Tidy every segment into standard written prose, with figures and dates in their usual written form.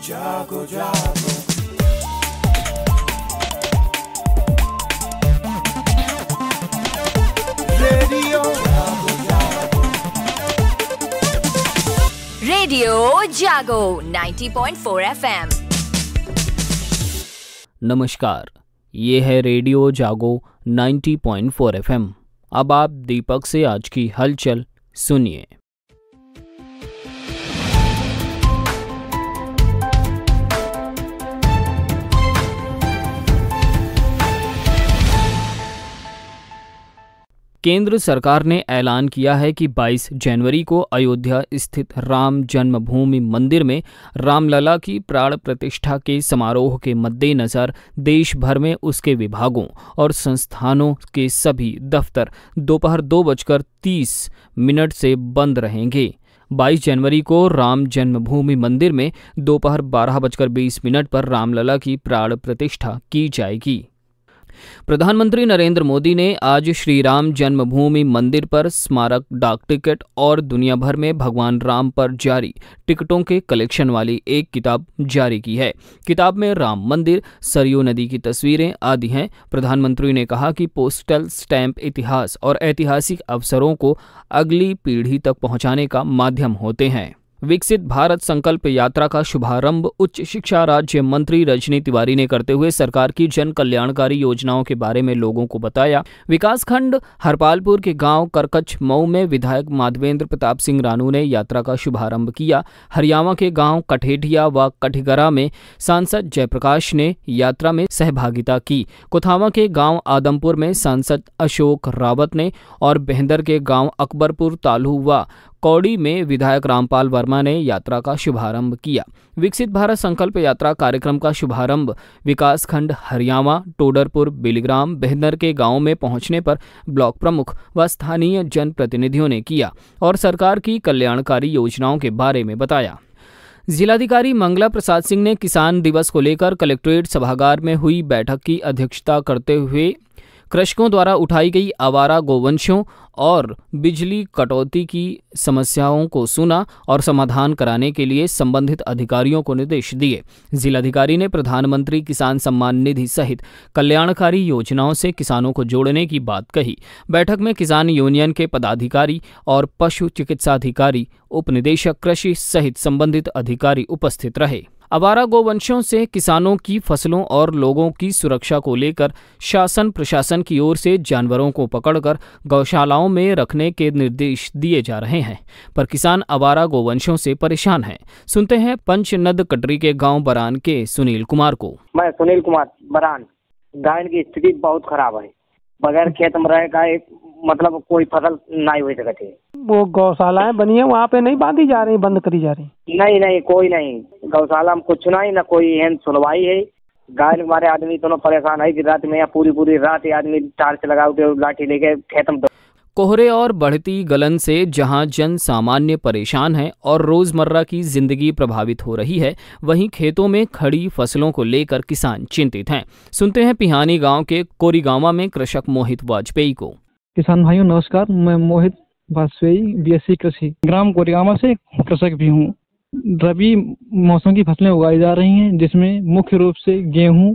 जागो जागो रेडियो जागो 90.4 FM। नमस्कार, ये है रेडियो जागो 90.4 FM। अब आप दीपक से आज की हलचल सुनिए। केंद्र सरकार ने ऐलान किया है कि 22 जनवरी को अयोध्या स्थित राम जन्मभूमि मंदिर में रामलला की प्राण प्रतिष्ठा के समारोह के मद्देनज़र देश भर में उसके विभागों और संस्थानों के सभी दफ्तर दोपहर 2:30 से बंद रहेंगे। 22 जनवरी को राम जन्मभूमि मंदिर में दोपहर 12:20 पर रामलला की प्राण प्रतिष्ठा की जाएगी। प्रधानमंत्री नरेंद्र मोदी ने आज श्री राम जन्मभूमि मंदिर पर स्मारक डाक टिकट और दुनिया भर में भगवान राम पर जारी टिकटों के कलेक्शन वाली एक किताब जारी की है। किताब में राम मंदिर, सरयू नदी की तस्वीरें आदि हैं। प्रधानमंत्री ने कहा कि पोस्टल स्टैंप इतिहास और ऐतिहासिक अवसरों को अगली पीढ़ी तक पहुंचाने का माध्यम होते हैं। विकसित भारत संकल्प यात्रा का शुभारंभ उच्च शिक्षा राज्य मंत्री रजनी तिवारी ने करते हुए सरकार की जन कल्याणकारी योजनाओं के बारे में लोगों को बताया। विकासखंड हरपालपुर के गांव करकच मऊ में विधायक माधवेंद्र प्रताप सिंह रानू ने यात्रा का शुभारंभ किया। हरियाणा के गांव कठेठिया व कठिगरा में सांसद जयप्रकाश ने यात्रा में सहभागिता की। कोथावा के गांव आदमपुर में सांसद अशोक रावत ने और बेहंदर के गांव अकबरपुर तालू व कौड़ी में विधायक रामपाल वर्मा ने यात्रा का शुभारंभ किया। विकसित भारत संकल्प यात्रा कार्यक्रम का शुभारंभ विकासखंड हरियाणा टोडरपुर बिलीग्राम बेहंदर के गांवों में पहुंचने पर ब्लॉक प्रमुख व स्थानीय जनप्रतिनिधियों ने किया और सरकार की कल्याणकारी योजनाओं के बारे में बताया। जिलाधिकारी मंगला प्रसाद सिंह ने किसान दिवस को लेकर कलेक्ट्रेट सभागार में हुई बैठक की अध्यक्षता करते हुए कृषकों द्वारा उठाई गई आवारा गोवंशों और बिजली कटौती की समस्याओं को सुना और समाधान कराने के लिए संबंधित अधिकारियों को निर्देश दिए। जिलाधिकारी ने प्रधानमंत्री किसान सम्मान निधि सहित कल्याणकारी योजनाओं से किसानों को जोड़ने की बात कही। बैठक में किसान यूनियन के पदाधिकारी और पशु चिकित्साधिकारी, उपनिदेशक कृषि सहित संबंधित अधिकारी उपस्थित रहे। आवारा गोवंशों से किसानों की फसलों और लोगों की सुरक्षा को लेकर शासन प्रशासन की ओर से जानवरों को पकड़कर गौशालाओं में रखने के निर्देश दिए जा रहे हैं, पर किसान आवारा गोवंशों से परेशान हैं। सुनते हैं पंचनद कटरी के गांव बरान के सुनील कुमार को। मैं सुनील कुमार बरान। गाय की स्थिति बहुत खराब है। बगैर खेत में रहे का मतलब कोई फसल नहीं हो सकती। वो गौशालाएं बनी है, वहाँ पे नहीं बांधी जा रही, बंद करी जा रही? नहीं, कोई नहीं। गौशाला में कुछ नहीं, न कोई एहन सुनवाई है। गाय हमारे आदमी दोनों परेशान है कि रात में या पूरी रात आदमी टार्च लगा के लाठी लेके खेत में। कोहरे और बढ़ती गलन से जहां जन सामान्य परेशान है और रोजमर्रा की जिंदगी प्रभावित हो रही है, वहीं खेतों में खड़ी फसलों को लेकर किसान चिंतित हैं। सुनते हैं पिहानी गांव के कोरीगांवा में कृषक मोहित वाजपेयी को। किसान भाइयों नमस्कार, मैं मोहित वाजपेयी बीएससी कृषि ग्राम कोरीगांवा से कृषक भी हूँ। रबी मौसम की फसलें उगाई जा रही हैं, जिसमें मुख्य रूप से गेहूं,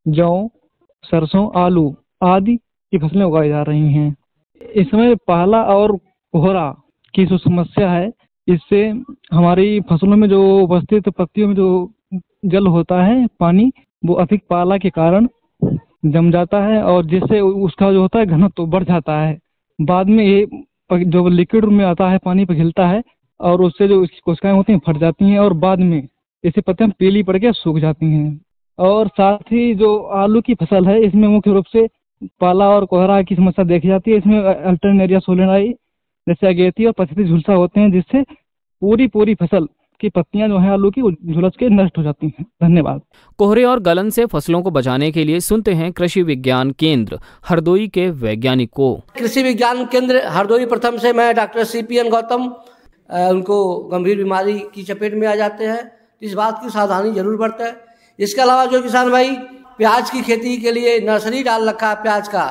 जौ, सरसों, आलू आदि की फसलें उगाई जा रही हैं। इसमें पाला और कोहरा की जो समस्या है, इससे हमारी फसलों में जो उपस्थित पत्तियों में जो जल होता है, पानी, वो अधिक पाला के कारण जम जाता है और जिससे उसका जो होता है घनत्व तो बढ़ जाता है। बाद में ये जो लिक्विड में आता है पानी पिघलता है और उससे जो कोशिकाएं होती हैं फट जाती हैं और बाद में इससे पत्तियां पीली पड़ के सूख जाती हैं। और साथ ही जो आलू की फसल है, इसमें मुख्य रूप से पाला और कोहरा की समस्या देखी जाती है। इसमें अल्टरनेरिया सोलेनाई जैसे अगेती और पछती झुलसा होते हैं, जिससे पूरी फसल की पत्तियां जो हैं आलू की झुलस के नष्ट हो जाती हैं। धन्यवाद। कोहरे और गलन से फसलों को बचाने के लिए सुनते हैं कृषि विज्ञान केंद्र हरदोई के वैज्ञानिक को। कृषि विज्ञान केंद्र हरदोई प्रथम से मैं डॉक्टर CPN गौतम, उनको गंभीर बीमारी की चपेट में आ जाते हैं, इस बात की सावधानी जरूर बरतें। इसके अलावा जो किसान भाई प्याज की खेती के लिए नर्सरी डाल रखा है प्याज का,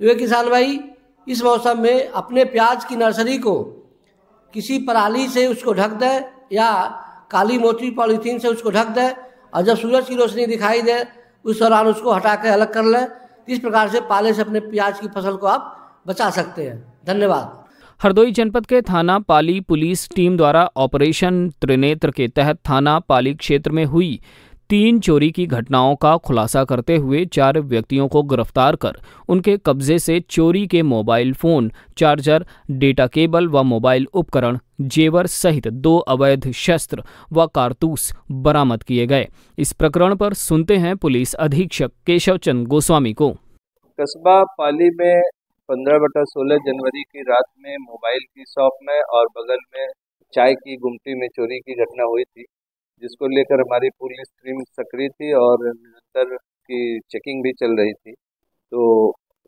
तो ये किसान भाई इस मौसम में अपने प्याज की नर्सरी को किसी पराली से उसको ढक दें या काली मोटी पॉलीथीन से उसको ढक दे और जब सूरज की रोशनी दिखाई दे उस दौरान उसको हटा के अलग कर लें। इस प्रकार से पाले से अपने प्याज की फसल को आप बचा सकते हैं। धन्यवाद। हरदोई जनपद के थाना पाली पुलिस टीम द्वारा ऑपरेशन त्रिनेत्र के तहत थाना पाली क्षेत्र में हुई 3 चोरी की घटनाओं का खुलासा करते हुए 4 व्यक्तियों को गिरफ्तार कर उनके कब्जे से चोरी के mobile phone, charger, data cable व मोबाइल उपकरण, जेवर सहित 2 अवैध शस्त्र व कारतूस बरामद किए गए। इस प्रकरण पर सुनते हैं पुलिस अधीक्षक केशव चंद्र गोस्वामी को। कस्बा पाली में 15/16 जनवरी की रात में मोबाइल की शॉप में और बगल में चाय की गुमटी में चोरी की घटना हुई थी, जिसको लेकर हमारी पुलिस टीम सक्रिय थी और निरंतर की चेकिंग भी चल रही थी। तो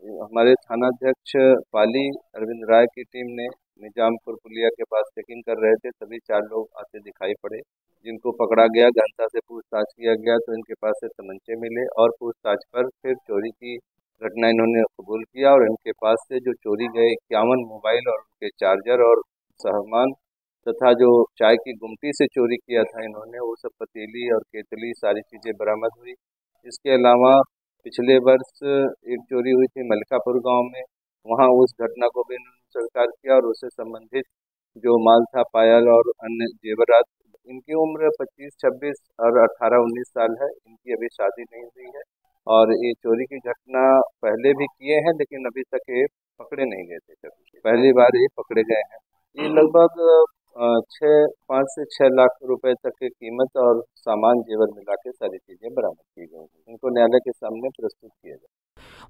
हमारे थानाध्यक्ष पाली अरविंद राय की टीम ने निजामपुर पुलिया के पास चेकिंग कर रहे थे, तभी 4 लोग आते दिखाई पड़े, जिनको पकड़ा गया। गहनता से पूछताछ किया गया तो इनके पास से तमंचे मिले और पूछताछ पर फिर चोरी की घटना इन्होंने कबूल किया और इनके पास से जो चोरी गए 51 मोबाइल और उनके चार्जर और सामान तथा जो चाय की गुमटी से चोरी किया था इन्होंने, वो सब पतीली और केतली सारी चीज़ें बरामद हुई। इसके अलावा पिछले वर्ष एक चोरी हुई थी मलकापुर गांव में, वहां उस घटना को भी इन्होंने स्वीकार किया और उससे संबंधित जो माल था, पायल और अन्य जेवरात। इनकी उम्र 25, 26 और 18, 19 साल है। इनकी अभी शादी नहीं हुई है और ये चोरी की घटना पहले भी किए हैं, लेकिन अभी तक ये पकड़े नहीं गए थे। कभी पहली बार ये पकड़े गए हैं। ये लगभग 5 से 6 लाख रुपए तक की कीमत और सामान जेवर मिला के सारी चीजें बरामद की गई। इनको न्यायालय के सामने प्रस्तुत किया जाए।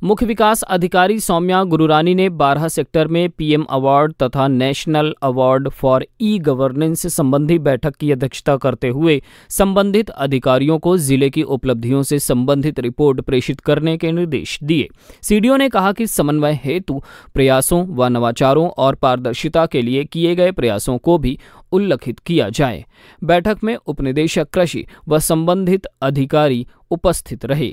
मुख्य विकास अधिकारी सौम्या गुरुरानी ने 12 सेक्टर में पीएम अवार्ड तथा national award for e governance संबंधी बैठक की अध्यक्षता करते हुए संबंधित अधिकारियों को जिले की उपलब्धियों से संबंधित रिपोर्ट प्रेषित करने के निर्देश दिए। सीडीओ ने कहा कि समन्वय हेतु प्रयासों व नवाचारों और पारदर्शिता के लिए किए गए प्रयासों को भी उल्लेखित किया जाए। बैठक में उपनिदेशक कृषि व संबंधित अधिकारी उपस्थित रहे।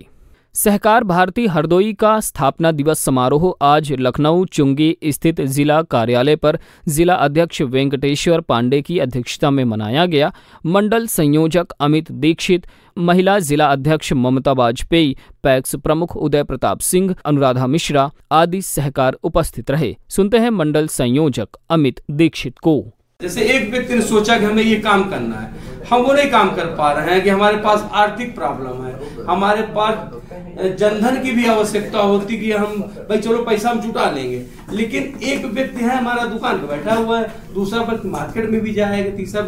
सहकार भारती हरदोई का स्थापना दिवस समारोह आज लखनऊ चुंगी स्थित जिला कार्यालय पर जिला अध्यक्ष वेंकटेश्वर पांडे की अध्यक्षता में मनाया गया। मंडल संयोजक अमित दीक्षित, महिला जिला अध्यक्ष ममता वाजपेयी, पैक्स प्रमुख उदय प्रताप सिंह, अनुराधा मिश्रा आदि सहकार उपस्थित रहे। सुनते हैं मंडल संयोजक अमित दीक्षित को। जैसे एक व्यक्ति ने सोचा कि हमें ये काम करना है, हम वो नहीं काम कर पा रहे हैं कि हमारे पास आर्थिक प्रॉब्लम है, हमारे पास जनधन की भी आवश्यकता होती कि हम भाई चलो पैसा हम जुटा लेंगे, लेकिन एक व्यक्ति है हमारा दुकान पे बैठा हुआ है, दूसरा व्यक्ति मार्केट में भी जाएगा, तीसरा।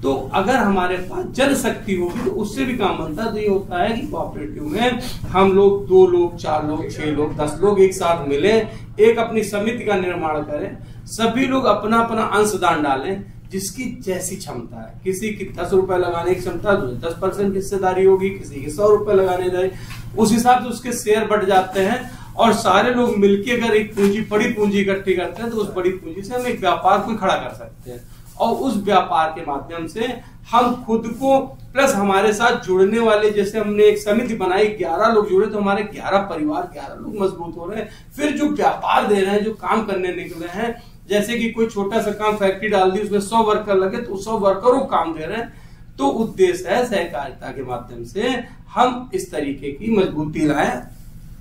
तो अगर हमारे पास जनशक्ति होगी तो उससे भी काम बनता है। तो ये होता है कि कोऑपरेटिव में हम लोग 2 लोग, 4 लोग, 6 लोग, 10 लोग एक साथ मिले, एक अपनी समिति का निर्माण करें, सभी लोग अपना अपना अंशदान डालें जिसकी जैसी क्षमता है। किसी की 10 रुपए लगाने की क्षमता, 10% हिस्सेदारी होगी, किसी की 100 रुपए लगाने जाए, उस हिसाब से उसके शेयर बढ़ जाते हैं और सारे लोग मिलकर अगर एक बड़ी पूंजी इकट्ठी करते हैं तो उस बड़ी पूंजी से हम एक व्यापार को खड़ा कर सकते हैं और उस व्यापार के माध्यम से हम खुद को प्लस हमारे साथ जुड़ने वाले, जैसे हमने एक समिति बनाई, 11 लोग जुड़े तो हमारे 11 परिवार, 11 लोग मजबूत हो रहे हैं। फिर जो व्यापार दे रहे हैं, जो काम करने निकले हैं, जैसे कि कोई छोटा सा काम फैक्ट्री डाल दी, उसमें 100 वर्कर लगे तो 100 वर्करों को काम दे रहे हैं। तो उद्देश्य है सहकारिता के माध्यम से हम इस तरीके की मजबूती लाएं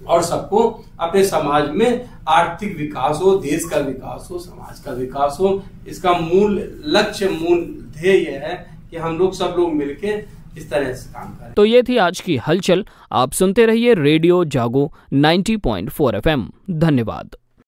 और सबको अपने समाज में आर्थिक विकास हो, देश का विकास हो, समाज का विकास हो। इसका मूल लक्ष्य, मूल ध्येय यह है कि हम लोग सब लोग मिलके इस तरह से काम करें। तो ये थी आज की हलचल। आप सुनते रहिए रेडियो जागो 90.4 FM। धन्यवाद।